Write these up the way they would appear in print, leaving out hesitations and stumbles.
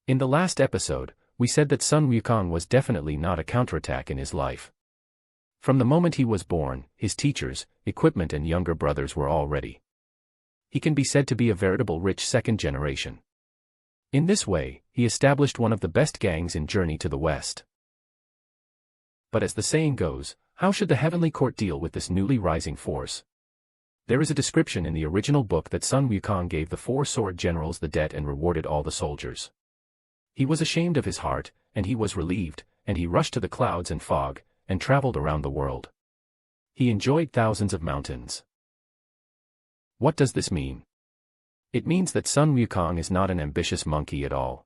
In the last episode, we said that Sun Wukong was definitely not a counterattack in his life. From the moment he was born, his teachers, equipment and younger brothers were all ready. He can be said to be a veritable rich second generation. In this way, he established one of the best gangs in Journey to the West. But as the saying goes, how should the Heavenly Court deal with this newly rising force? There is a description in the original book that Sun Wukong gave the 4 sword generals the debt and rewarded all the soldiers. He was ashamed of his heart, and he was relieved, and he rushed to the clouds and fog, and traveled around the world. He enjoyed thousands of mountains. What does this mean? It means that Sun Wukong is not an ambitious monkey at all.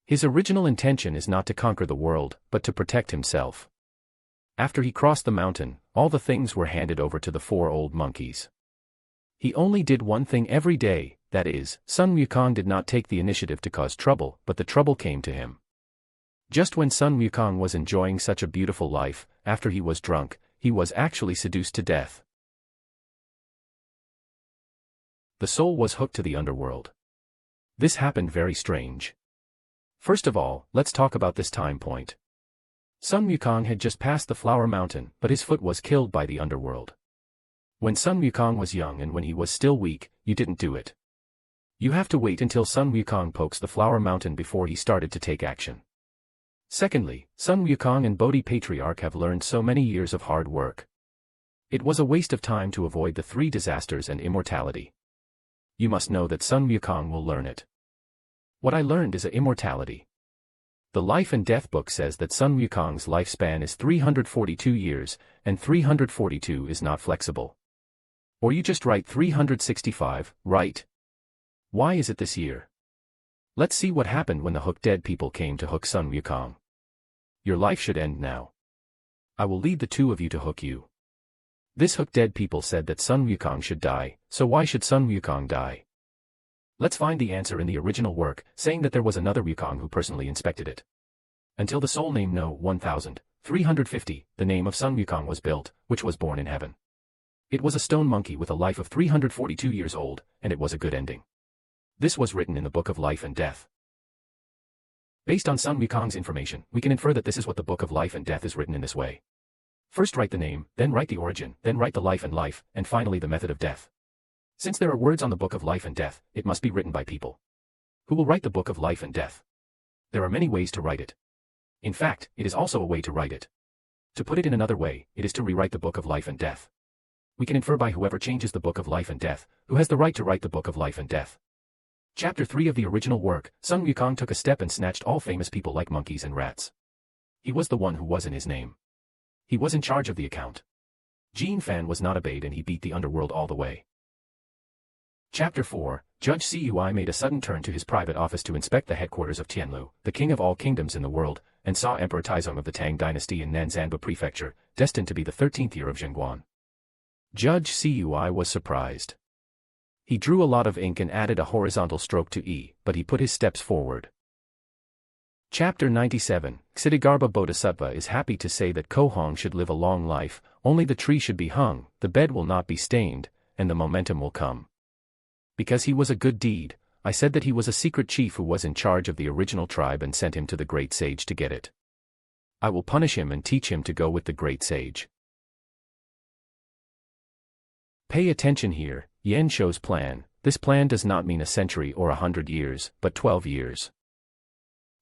His original intention is not to conquer the world, but to protect himself. After he crossed the mountain, all the things were handed over to the 4 old monkeys. He only did one thing every day, that is, Sun Wukong did not take the initiative to cause trouble, but the trouble came to him. Just when Sun Wukong was enjoying such a beautiful life, after he was drunk, he was actually seduced to death. The soul was hooked to the underworld. This happened very strange. First of all, let's talk about this time point. Sun Wukong had just passed the Flower Mountain, but his foot was killed by the underworld. When Sun Wukong was young and when he was still weak, you didn't do it. You have to wait until Sun Wukong pokes the Flower Mountain before he started to take action. Secondly, Sun Wukong and Bodhi Patriarch have learned so many years of hard work. It was a waste of time to avoid the 3 disasters and immortality. You must know that Sun Wukong will learn it. What I learned is immortality. The Life and Death book says that Sun Wukong's lifespan is 342 years, and 342 is not flexible. Or you just write 365, right? Why is it this year? Let's see what happened when the hook dead people came to hook Sun Wukong. Your life should end now. I will lead the 2 of you to hook you. This hook dead people said that Sun Wukong should die, so why should Sun Wukong die? Let's find the answer in the original work, saying that there was another Wukong who personally inspected it. Until the soul name No. 1350, the name of Sun Wukong was built, which was born in heaven. It was a stone monkey with a life of 342 years old, and it was a good ending. This was written in the Book of Life and Death. Based on Sun Wukong's information, we can infer that this is what the Book of Life and Death is written in this way. First write the name, then write the origin, then write the life, and finally the method of death. Since there are words on the Book of Life and Death, it must be written by people. Who will write the Book of Life and Death? There are many ways to write it. In fact, it is also a way to write it. To put it in another way, it is to rewrite the Book of Life and Death. We can infer by whoever changes the Book of Life and Death, who has the right to write the Book of Life and Death. Chapter 3 of the original work, Sun Wukong took a step and snatched all famous people like monkeys and rats. He was the one who was in his name. He was in charge of the account. Jin Fan was not obeyed and he beat the underworld all the way. Chapter 4, Judge Cui made a sudden turn to his private office to inspect the headquarters of Tianlu, the king of all kingdoms in the world, and saw Emperor Taizong of the Tang dynasty in Nanzanba prefecture, destined to be the 13th year of Zhengguan. Judge Cui was surprised. He drew a lot of ink and added a horizontal stroke to E, but he put his steps forward. Chapter 97, Ksitigarbha Bodhisattva is happy to say that Kohong should live a long life, only the tree should be hung, the bed will not be stained, and the momentum will come. Because he was a good deed, I said that he was a secret chief who was in charge of the original tribe and sent him to the great sage to get it. I will punish him and teach him to go with the great sage. Pay attention here, Yen Shou's plan. This plan does not mean a century or 100 years, but 12 years.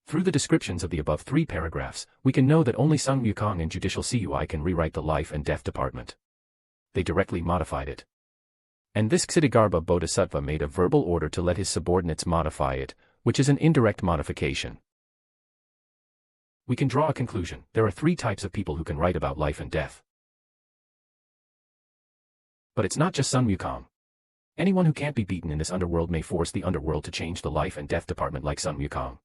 Through the descriptions of the above 3 paragraphs, we can know that only Sun Wukong and Judicial Cui can rewrite the Life and Death Department. They directly modified it. And this Ksitigarbha Bodhisattva made a verbal order to let his subordinates modify it, which is an indirect modification. We can draw a conclusion. There are 3 types of people who can write about life and death. But it's not just Sun Wukong. Anyone who can't be beaten in this underworld may force the underworld to change the Life and Death Department like Sun Wukong.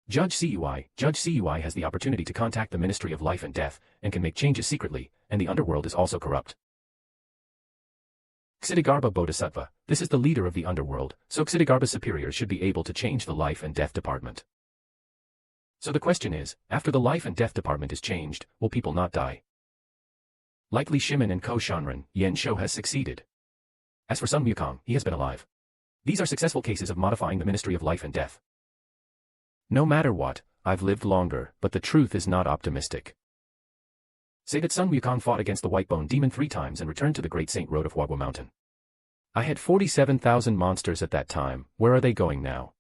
Judge Cui has the opportunity to contact the Ministry of Life and Death, and can make changes secretly, and the underworld is also corrupt. Ksitigarbha Bodhisattva, this is the leader of the underworld, so Ksitigarbha's superiors should be able to change the Life and Death Department. So the question is, after the Life and Death Department is changed, will people not die? Like Li Shimin and Ko Shanren, Yen Shou has succeeded. As for Sun Wukong, he has been alive. These are successful cases of modifying the ministry of life and death. No matter what, I've lived longer, but the truth is not optimistic. Say that Sun Wukong fought against the White-Bone Demon 3 times and returned to the Great Saint Road of Wagwa Mountain. I had 47,000 monsters at that time, where are they going now?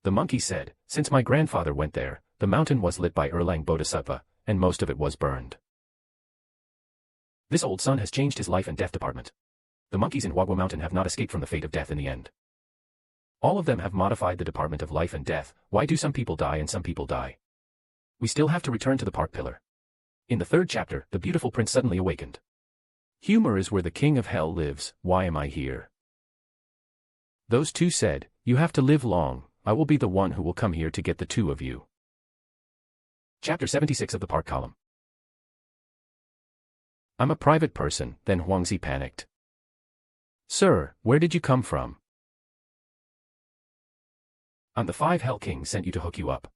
The monkey said, since my grandfather went there, the mountain was lit by Erlang Bodhisattva, and most of it was burned. This old sun has changed his life and death department. The monkeys in Wagwa Mountain have not escaped from the fate of death in the end. All of them have modified the department of life and death. Why do some people die and some people die? We still have to return to the park pillar. In the 3rd chapter, the beautiful prince suddenly awakened. Humor is where the king of hell lives. Why am I here? Those two said, you have to live long. I will be the one who will come here to get the two of you. Chapter 76 of the park column. I'm a private person. Then Huangzi panicked. Sir, where did you come from? I'm the 5 Hell Kings sent you to hook you up.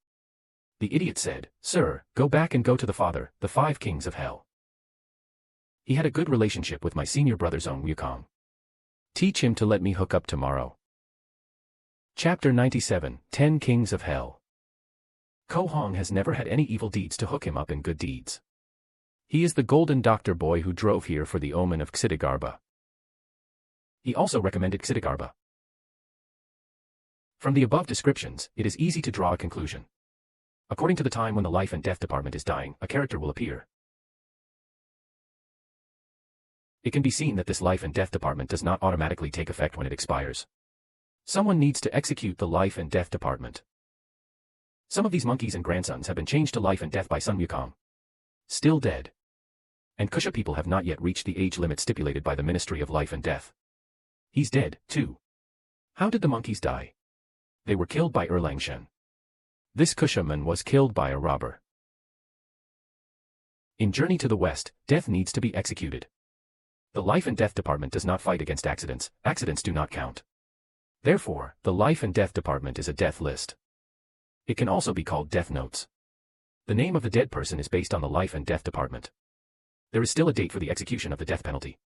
The idiot said, Sir, go back and go to the father, the 5 Kings of Hell. He had a good relationship with my senior brother Zhong Wukong. Teach him to let me hook up tomorrow. Chapter 97, 10 Kings of Hell. Ko Hong has never had any evil deeds to hook him up in good deeds. He is the golden doctor boy who drove here for the omen of Ksitigarbha. He also recommended Ksitigarbha. From the above descriptions, it is easy to draw a conclusion. According to the time when the life and death department is dying, a character will appear. It can be seen that this life and death department does not automatically take effect when it expires. Someone needs to execute the life and death department. Some of these monkeys and grandsons have been changed to life and death by Sun Wukong. Still dead. And Kusha people have not yet reached the age limit stipulated by the Ministry of Life and Death. He's dead, too. How did the monkeys die? They were killed by Erlang Shen. This Kushaman was killed by a robber. In Journey to the West, death needs to be executed. The life and death department does not fight against accidents. Accidents do not count. Therefore, the life and death department is a death list. It can also be called death notes. The name of the dead person is based on the life and death department. There is still a date for the execution of the death penalty.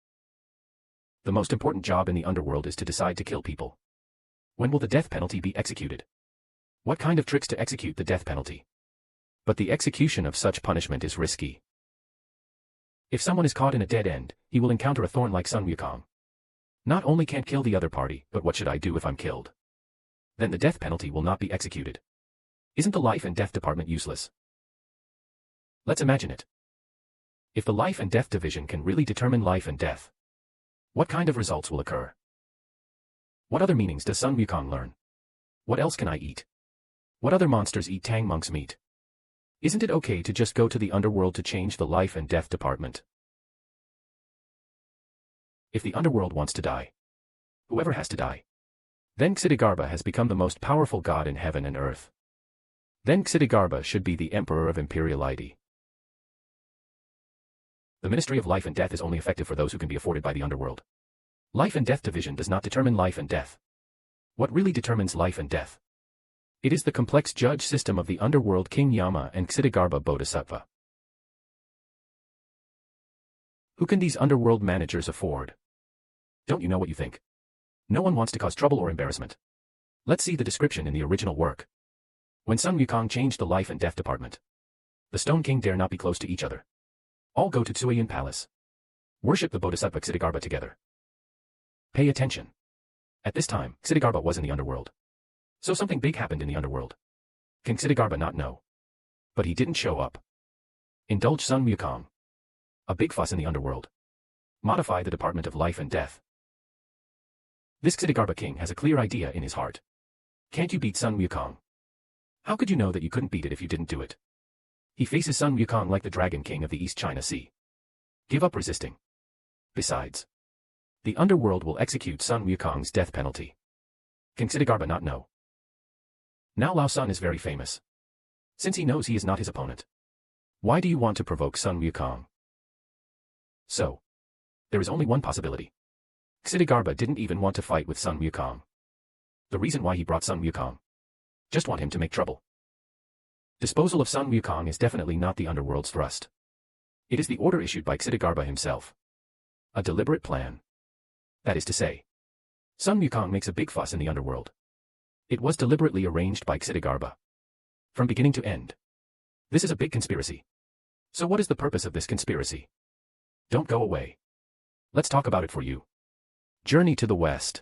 The most important job in the underworld is to decide to kill people. When will the death penalty be executed? What kind of tricks to execute the death penalty? But the execution of such punishment is risky. If someone is caught in a dead end, he will encounter a thorn like Sun Wukong. Not only can't kill the other party, but what should I do if I'm killed? Then the death penalty will not be executed. Isn't the life and death department useless? Let's imagine it. If the life and death division can really determine life and death, what kind of results will occur? What other meanings does Sun Wukong learn? What else can I eat? What other monsters eat Tang Monk's meat? Isn't it okay to just go to the underworld to change the life and death department? If the underworld wants to die, whoever has to die. Then Ksitigarbha has become the most powerful god in heaven and earth. Then Ksitigarbha should be the emperor of imperiality. The Ministry of Life and Death is only effective for those who can be afforded by the underworld. Life and death division does not determine life and death. What really determines life and death? It is the complex judge system of the underworld King Yama and Ksitigarbha Bodhisattva. Who can these underworld managers afford? Don't you know what you think? No one wants to cause trouble or embarrassment. Let's see the description in the original work. When Sun Wukong changed the life and death department, the Stone King dare not be close to each other. All go to Tsuayin Palace. Worship the Bodhisattva Ksitigarbha together. Pay attention. At this time, Ksitigarbha was in the underworld. So something big happened in the underworld. Can Ksitigarbha not know? But he didn't show up. Indulge Sun Wukong. A big fuss in the underworld. Modify the department of life and death. This Ksitigarbha king has a clear idea in his heart. Can't you beat Sun Wukong? How could you know that you couldn't beat it if you didn't do it? He faces Sun Wukong like the Dragon King of the East China Sea. Give up resisting. Besides, the underworld will execute Sun Wukong's death penalty. Can Ksitigarbha not know? Now Lao Sun is very famous. Since he knows he is not his opponent. Why do you want to provoke Sun Wukong? So, there is only one possibility. Ksitigarbha didn't even want to fight with Sun Wukong. The reason why he brought Sun Wukong. Just want him to make trouble. Disposal of Sun Wukong is definitely not the underworld's thrust. It is the order issued by Ksitigarbha himself. A deliberate plan. That is to say, Sun Wukong makes a big fuss in the underworld. It was deliberately arranged by Ksitigarbha. From beginning to end. This is a big conspiracy. So what is the purpose of this conspiracy? Don't go away. Let's talk about it for you. Journey to the West.